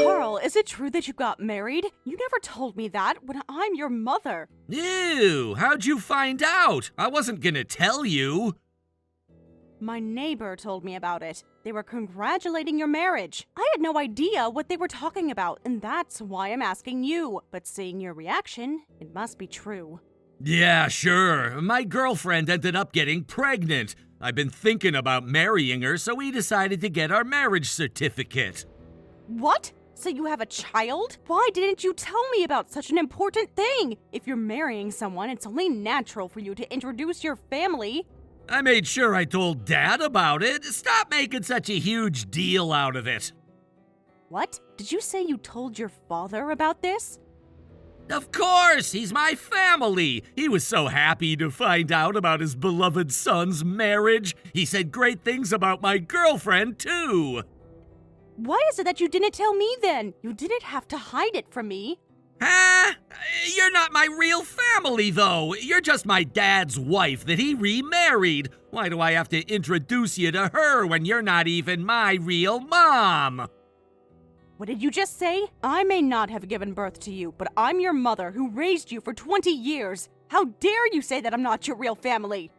Carl, is it true that you got married? You never told me that when I'm your mother. Ew, how'd you find out? I wasn't gonna tell you. My neighbor told me about it. They were congratulating your marriage. I had no idea what they were talking about, and that's why I'm asking you. But seeing your reaction, it must be true. Yeah, sure. My girlfriend ended up getting pregnant. I've been thinking about marrying her, so we decided to get our marriage certificate. What? So you have a child? Why didn't you tell me about such an important thing? If you're marrying someone, it's only natural for you to introduce your family. I made sure I told Dad about it. Stop making such a huge deal out of it. What? Did you say you told your father about this? Of course, he's my family. He was so happy to find out about his beloved son's marriage. He said great things about my girlfriend, too. Why is it that you didn't tell me then? You didn't have to hide it from me. Huh? You're not my real family, though. You're just my dad's wife that he remarried. Why do I have to introduce you to her when you're not even my real mom? What did you just say? I may not have given birth to you, but I'm your mother who raised you for 20 years. How dare you say that I'm not your real family?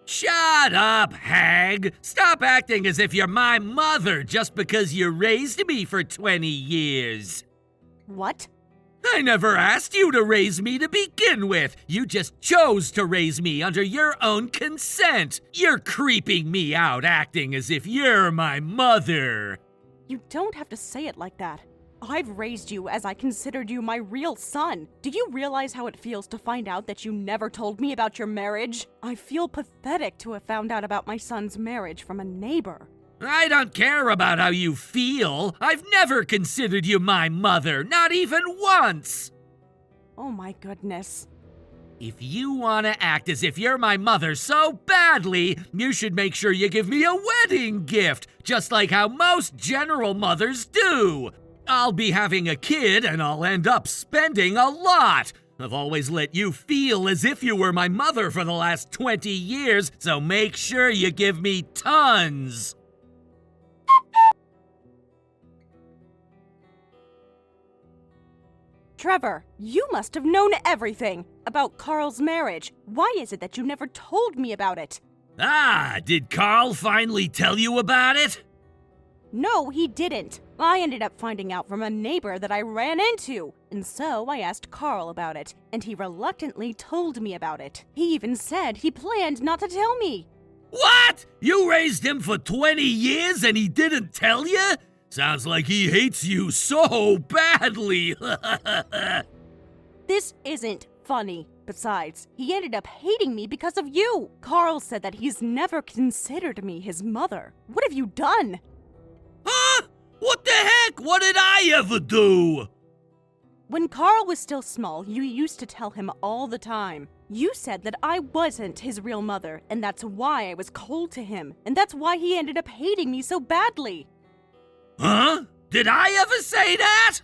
Shut up, hag! Stop acting as if you're my mother just because you raised me for 20 years. What? I never asked you to raise me to begin with. You just chose to raise me under your own consent. You're creeping me out acting as if you're my mother. You don't have to say it like that. I've raised you as I considered you my real son. Do you realize how it feels to find out that you never told me about your marriage? I feel pathetic to have found out about my son's marriage from a neighbor. I don't care about how you feel. I've never considered you my mother, not even once. Oh my goodness. If you want to act as if you're my mother so badly, you should make sure you give me a wedding gift, just like how most general mothers do. I'll be having a kid and I'll end up spending a lot. I've always let you feel as if you were my mother for the last 20 years, so make sure you give me tons. Trevor, you must have known everything about Carl's marriage. Why is it that you never told me about it? Ah, did Carl finally tell you about it? No, he didn't. I ended up finding out from a neighbor that I ran into, and so I asked Carl about it, and he reluctantly told me about it. He even said he planned not to tell me. What? You raised him for 20 years and he didn't tell you? Sounds like he hates you so badly. This isn't funny. Besides, he ended up hating me because of you. Carl said that he's never considered me his mother. What have you done? Huh? What the heck? What did I ever do? When Carl was still small, you used to tell him all the time. You said that I wasn't his real mother, and that's why I was cold to him, and that's why he ended up hating me so badly. Huh? Did I ever say that?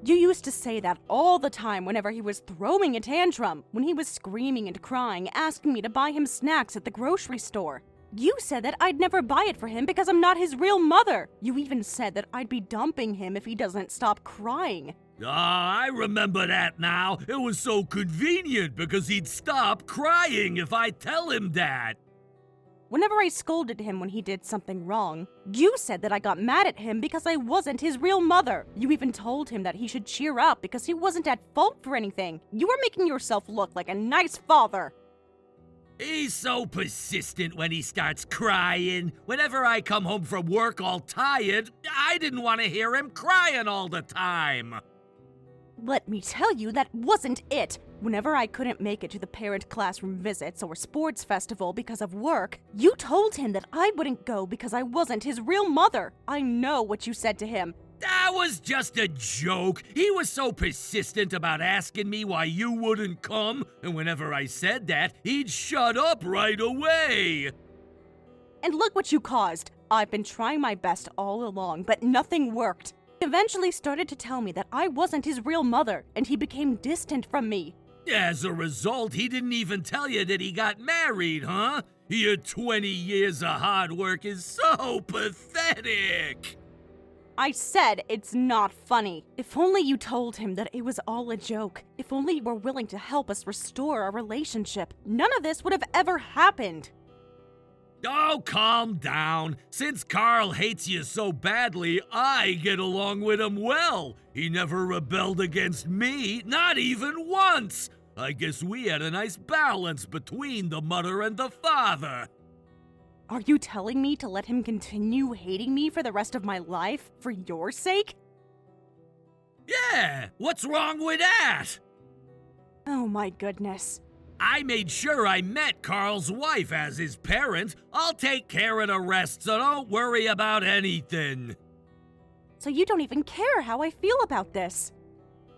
You used to say that all the time whenever he was throwing a tantrum, when he was screaming and crying, asking me to buy him snacks at the grocery store. You said that I'd never buy it for him because I'm not his real mother. You even said that I'd be dumping him if he doesn't stop crying. I remember that now. It was so convenient because he'd stop crying if I tell him that. Whenever I scolded him when he did something wrong, you said that I got mad at him because I wasn't his real mother. You even told him that he should cheer up because he wasn't at fault for anything. You were making yourself look like a nice father. He's so persistent when he starts crying. Whenever I come home from work all tired, I didn't want to hear him crying all the time. Let me tell you, that wasn't it. Whenever I couldn't make it to the parent classroom visits or sports festival because of work, you told him that I wouldn't go because I wasn't his real mother. I know what you said to him. That was just a joke. He was so persistent about asking me why you wouldn't come, and whenever I said that, he'd shut up right away. And look what you caused. I've been trying my best all along, but nothing worked. He eventually started to tell me that I wasn't his real mother, and he became distant from me. As a result, he didn't even tell you that he got married, huh? Your 20 years of hard work is so pathetic. I said it's not funny. If only you told him that it was all a joke. If only you were willing to help us restore our relationship. None of this would have ever happened. Oh, calm down. Since Carl hates you so badly, I get along with him well. He never rebelled against me, not even once. I guess we had a nice balance between the mother and the father. Are you telling me to let him continue hating me for the rest of my life, for your sake? Yeah, what's wrong with that? Oh my goodness. I made sure I met Carl's wife as his parent. I'll take care of the rest, so don't worry about anything. So you don't even care how I feel about this?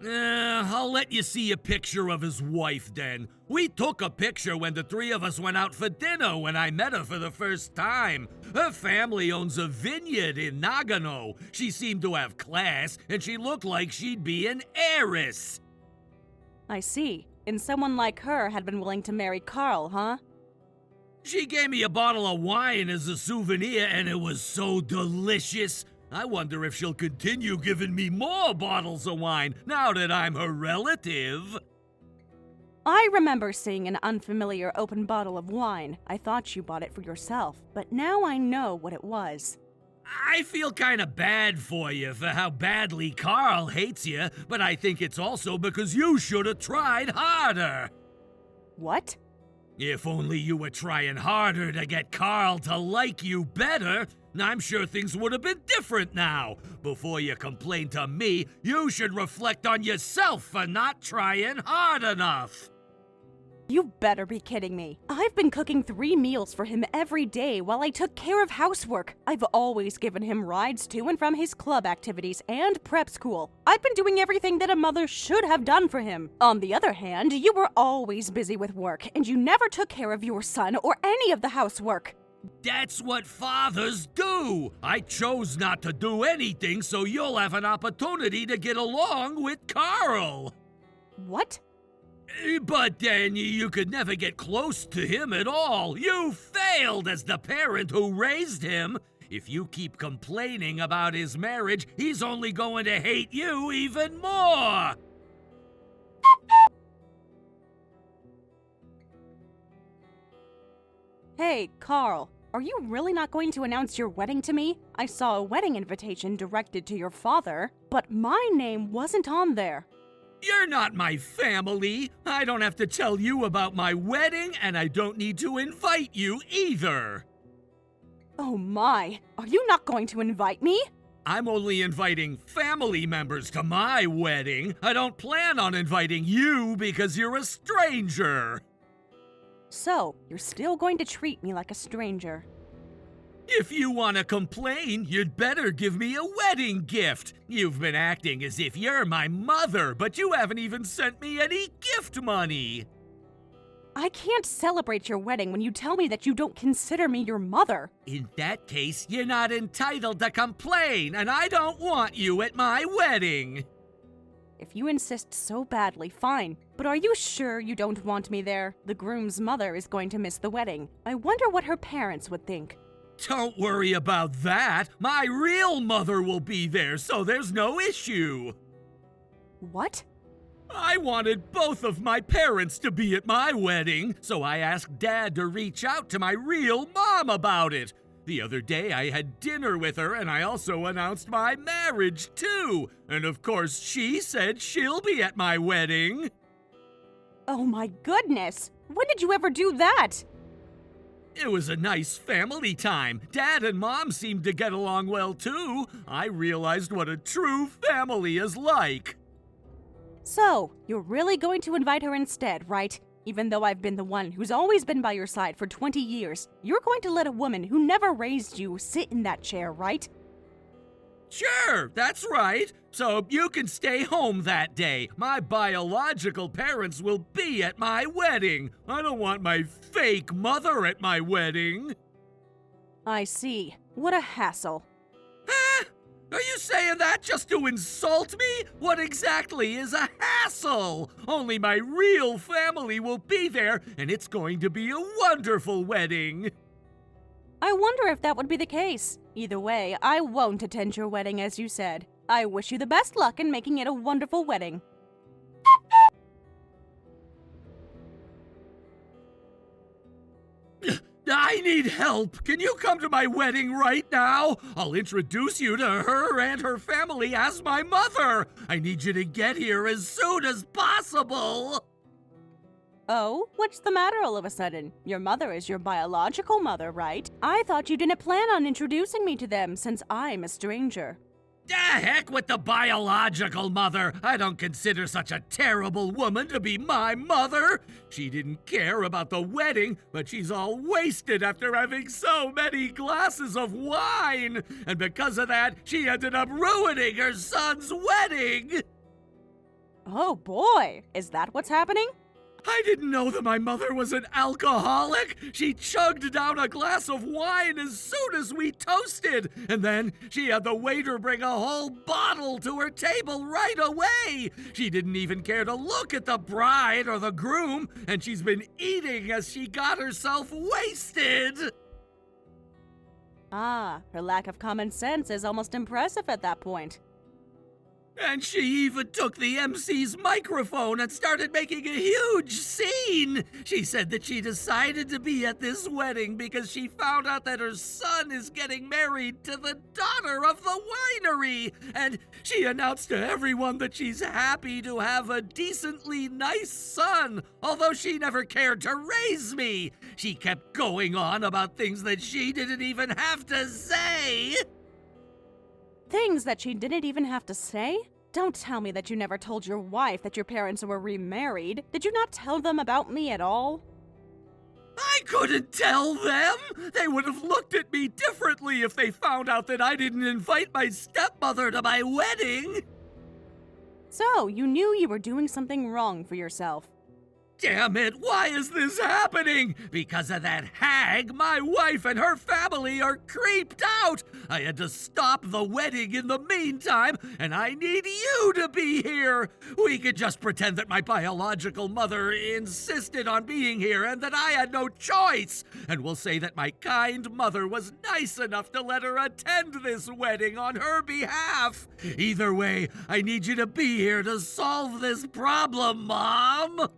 I'll let you see a picture of his wife then. We took a picture when the three of us went out for dinner when I met her for the first time. Her family owns a vineyard in Nagano. She seemed to have class, and she looked like she'd be an heiress. I see. And someone like her had been willing to marry Carl, huh? She gave me a bottle of wine as a souvenir, and it was so delicious. I wonder if she'll continue giving me more bottles of wine now that I'm her relative. I remember seeing an unfamiliar open bottle of wine. I thought you bought it for yourself, but now I know what it was. I feel kinda bad for you for how badly Carl hates you, but I think it's also because you should have tried harder. What? If only you were trying harder to get Carl to like you better, I'm sure things would have been different now. Before you complain to me, you should reflect on yourself for not trying hard enough. You better be kidding me. I've been cooking 3 meals for him every day while I took care of housework. I've always given him rides to and from his club activities and prep school. I've been doing everything that a mother should have done for him. On the other hand, you were always busy with work, and you never took care of your son or any of the housework. That's what fathers do. I chose not to do anything so you'll have an opportunity to get along with Carl. What? But then you could never get close to him at all. You failed as the parent who raised him. If you keep complaining about his marriage, he's only going to hate you even more. Hey, Carl, are you really not going to announce your wedding to me? I saw a wedding invitation directed to your father, but my name wasn't on there. You're not my family. I don't have to tell you about my wedding, and I don't need to invite you either. Oh my, are you not going to invite me? I'm only inviting family members to my wedding. I don't plan on inviting you because you're a stranger. So, you're still going to treat me like a stranger. If you want to complain, you'd better give me a wedding gift. You've been acting as if you're my mother, but you haven't even sent me any gift money. I can't celebrate your wedding when you tell me that you don't consider me your mother. In that case, you're not entitled to complain, and I don't want you at my wedding. If you insist so badly, fine. But are you sure you don't want me there? The groom's mother is going to miss the wedding. I wonder what her parents would think. Don't worry about that. My real mother will be there, so there's no issue. What? I wanted both of my parents to be at my wedding, so I asked Dad to reach out to my real mom about it. The other day I had dinner with her and I also announced my marriage too. And of course she said she'll be at my wedding. Oh my goodness! When did you ever do that? It was a nice family time. Dad and Mom seemed to get along well too. I realized what a true family is like. So, you're really going to invite her instead, right? Even though I've been the one who's always been by your side for 20 years, you're going to let a woman who never raised you sit in that chair, right? Sure, that's right. So you can stay home that day. My biological parents will be at my wedding. I don't want my fake mother at my wedding. I see. What a hassle. Huh? Are you saying that just to insult me? What exactly is a hassle? Only my real family will be there, and it's going to be a wonderful wedding. I wonder if that would be the case. Either way, I won't attend your wedding as you said. I wish you the best luck in making it a wonderful wedding. I need help. Can you come to my wedding right now? I'll introduce you to her and her family as my mother. I need you to get here as soon as possible. Oh, what's the matter all of a sudden? Your mother is your biological mother, right? I thought you didn't plan on introducing me to them since I'm a stranger. The heck with the biological mother! I don't consider such a terrible woman to be my mother! She didn't care about the wedding, but she's all wasted after having so many glasses of wine! And because of that, she ended up ruining her son's wedding! Oh boy, is that what's happening? I didn't know that my mother was an alcoholic. She chugged down a glass of wine as soon as we toasted. And then she had the waiter bring a whole bottle to her table right away. She didn't even care to look at the bride or the groom, and she's been eating as she got herself wasted. Ah, her lack of common sense is almost impressive at that point. And she even took the MC's microphone and started making a huge scene. She said that she decided to be at this wedding because she found out that her son is getting married to the daughter of the winery. And she announced to everyone that she's happy to have a decently nice son, although she never cared to raise me. She kept going on about things that she didn't even have to say. Things that she didn't even have to say? Don't tell me that you never told your wife that your parents were remarried. Did you not tell them about me at all? I couldn't tell them! They would have looked at me differently if they found out that I didn't invite my stepmother to my wedding! So, you knew you were doing something wrong for yourself. Damn it, why is this happening? Because of that hag, my wife and her family are creeped out. I had to stop the wedding in the meantime, and I need you to be here. We could just pretend that my biological mother insisted on being here and that I had no choice. And we'll say that my kind mother was nice enough to let her attend this wedding on her behalf. Either way, I need you to be here to solve this problem, Mom.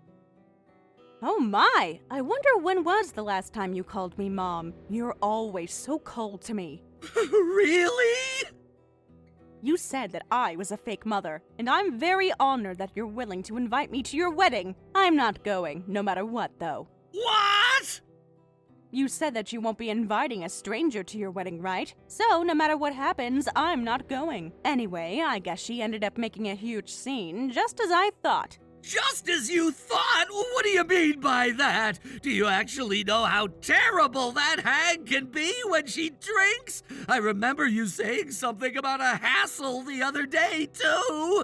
Oh my! I wonder when was the last time you called me Mom? You're always so cold to me. Really? You said that I was a fake mother, and I'm very honored that you're willing to invite me to your wedding. I'm not going, no matter what, though. What? You said that you won't be inviting a stranger to your wedding, right? So, no matter what happens, I'm not going. Anyway, I guess she ended up making a huge scene, just as I thought. Just as you thought? What do you mean by that? Do you actually know how terrible that hag can be when she drinks? I remember you saying something about a hassle the other day, too.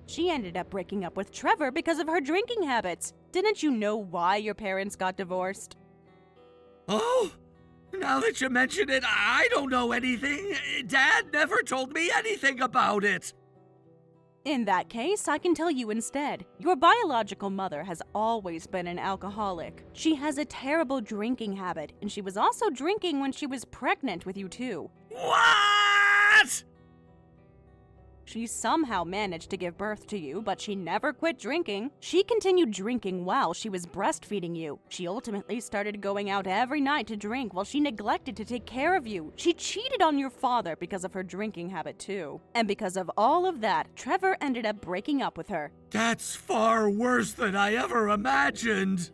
She ended up breaking up with Trevor because of her drinking habits. Didn't you know why your parents got divorced? Oh, now that you mention it, I don't know anything. Dad never told me anything about it. In that case, I can tell you instead. Your biological mother has always been an alcoholic. She has a terrible drinking habit, and she was also drinking when she was pregnant with you too. What? She somehow managed to give birth to you, but she never quit drinking. She continued drinking while she was breastfeeding you. She ultimately started going out every night to drink while she neglected to take care of you. She cheated on your father because of her drinking habit too. And because of all of that, Trevor ended up breaking up with her. That's far worse than I ever imagined.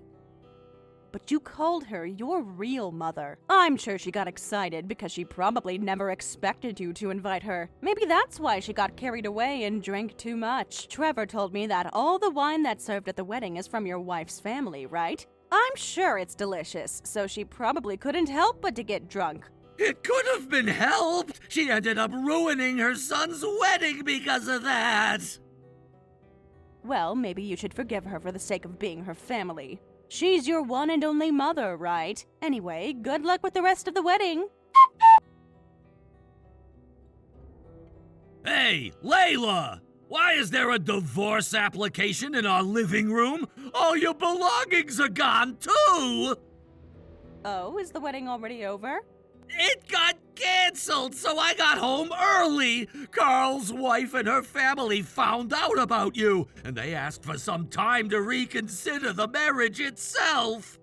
But you called her your real mother. I'm sure she got excited because she probably never expected you to invite her. Maybe that's why she got carried away and drank too much. Trevor told me that all the wine that's served at the wedding is from your wife's family, right? I'm sure it's delicious, so she probably couldn't help but to get drunk. It could have been helped. She ended up ruining her son's wedding because of that. Well, maybe you should forgive her for the sake of being her family. She's your one and only mother, right? Anyway, good luck with the rest of the wedding. Hey, Layla! Why is there a divorce application in our living room? All your belongings are gone, too! Oh, is the wedding already over? It got canceled, so I got home early. Carl's wife and her family found out about you, and they asked for some time to reconsider the marriage itself.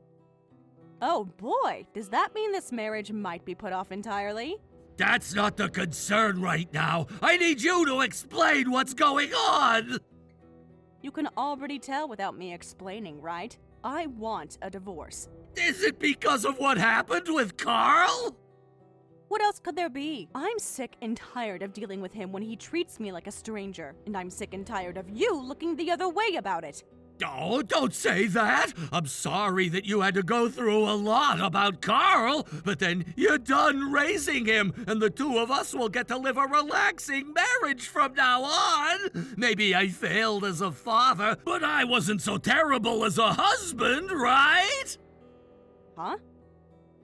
Oh boy, does that mean this marriage might be put off entirely? That's not the concern right now. I need you to explain what's going on. You can already tell without me explaining, right? I want a divorce. Is it because of what happened with Carl? What else could there be? I'm sick and tired of dealing with him when he treats me like a stranger, and I'm sick and tired of you looking the other way about it. Oh, don't say that. I'm sorry that you had to go through a lot about Carl, but then you're done raising him, and the two of us will get to live a relaxing marriage from now on. Maybe I failed as a father, but I wasn't so terrible as a husband, right? Huh?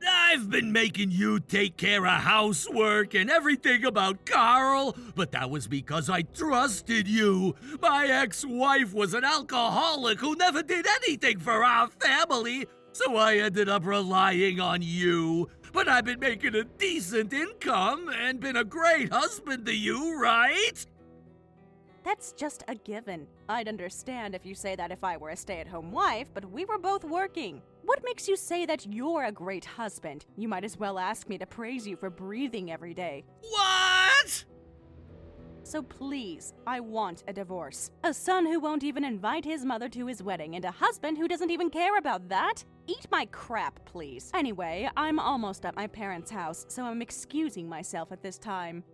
I've been making you take care of housework and everything about Carl, but that was because I trusted you. My ex-wife was an alcoholic who never did anything for our family, so I ended up relying on you. But I've been making a decent income and been a great husband to you, right? That's just a given. I'd understand if you say that if I were a stay-at-home wife, but we were both working. What makes you say that you're a great husband? You might as well ask me to praise you for breathing every day. What? So please, I want a divorce. A son who won't even invite his mother to his wedding, and a husband who doesn't even care about that? Eat my crap, please. Anyway, I'm almost at my parents' house, so I'm excusing myself at this time.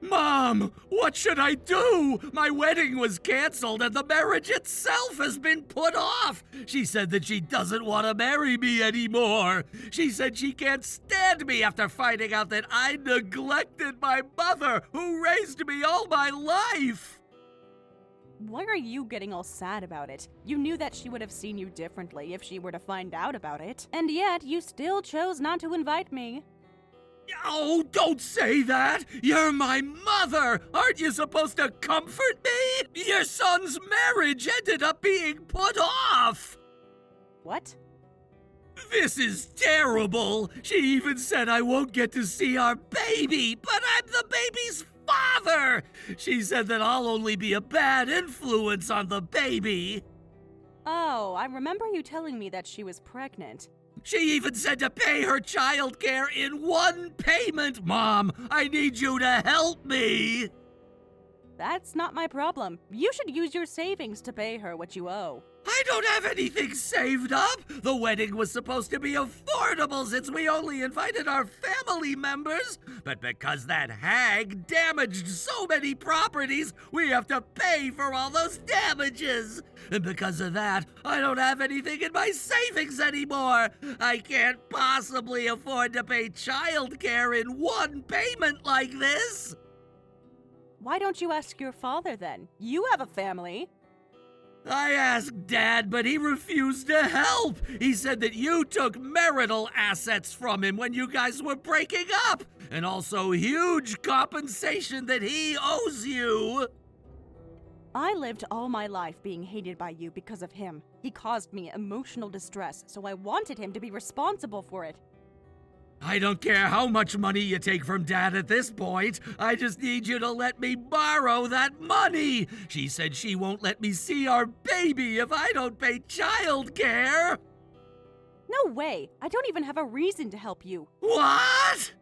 Mom, what should I do? My wedding was canceled and the marriage itself has been put off. She said that she doesn't want to marry me anymore. She said she can't stand me after finding out that I neglected my mother, who raised me all my life. Why are you getting all sad about it? You knew that she would have seen you differently if she were to find out about it. And yet, you still chose not to invite me. Oh, don't say that! You're my mother! Aren't you supposed to comfort me? Your son's marriage ended up being put off! What? This is terrible! She even said I won't get to see our baby, but I'm the baby's father! She said that I'll only be a bad influence on the baby. Oh, I remember you telling me that she was pregnant. She even said to pay her childcare in one payment, Mom! I need you to help me! That's not my problem. You should use your savings to pay her what you owe. I don't have anything saved up! The wedding was supposed to be affordable since we only invited our family members. But because that hag damaged so many properties, we have to pay for all those damages. And because of that, I don't have anything in my savings anymore. I can't possibly afford to pay childcare in one payment like this. Why don't you ask your father then? You have a family. I asked Dad, but he refused to help. He said that you took marital assets from him when you guys were breaking up, and also huge compensation that he owes you. I lived all my life being hated by you because of him. He caused me emotional distress, so I wanted him to be responsible for it. I don't care how much money you take from Dad at this point. I just need you to let me borrow that money. She said she won't let me see our baby if I don't pay childcare. No way! I don't even have a reason to help you. What?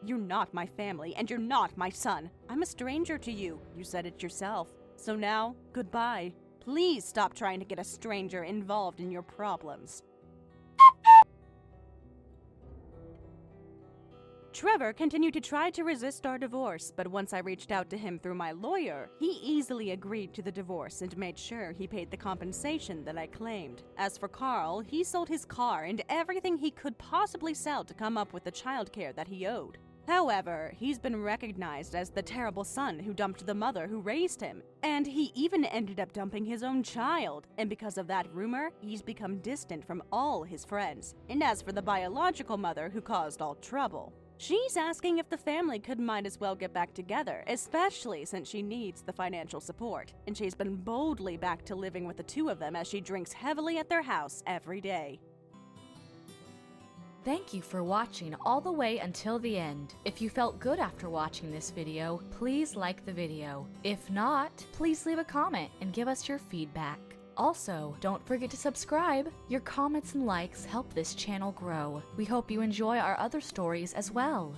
You're not my family, and you're not my son. I'm a stranger to you. You said it yourself. So now, goodbye. Please stop trying to get a stranger involved in your problems. Trevor continued to try to resist our divorce, but once I reached out to him through my lawyer, he easily agreed to the divorce and made sure he paid the compensation that I claimed. As for Carl, he sold his car and everything he could possibly sell to come up with the childcare that he owed. However, he's been recognized as the terrible son who dumped the mother who raised him, and he even ended up dumping his own child, and because of that rumor, he's become distant from all his friends. And as for the biological mother who caused all trouble, she's asking if the family might as well get back together, especially since she needs the financial support, and she's been boldly back to living with the two of them as she drinks heavily at their house every day. Thank you for watching all the way until the end. If you felt good after watching this video, please like the video. If not, please leave a comment and give us your feedback. Also, don't forget to subscribe. Your comments and likes help this channel grow. We hope you enjoy our other stories as well.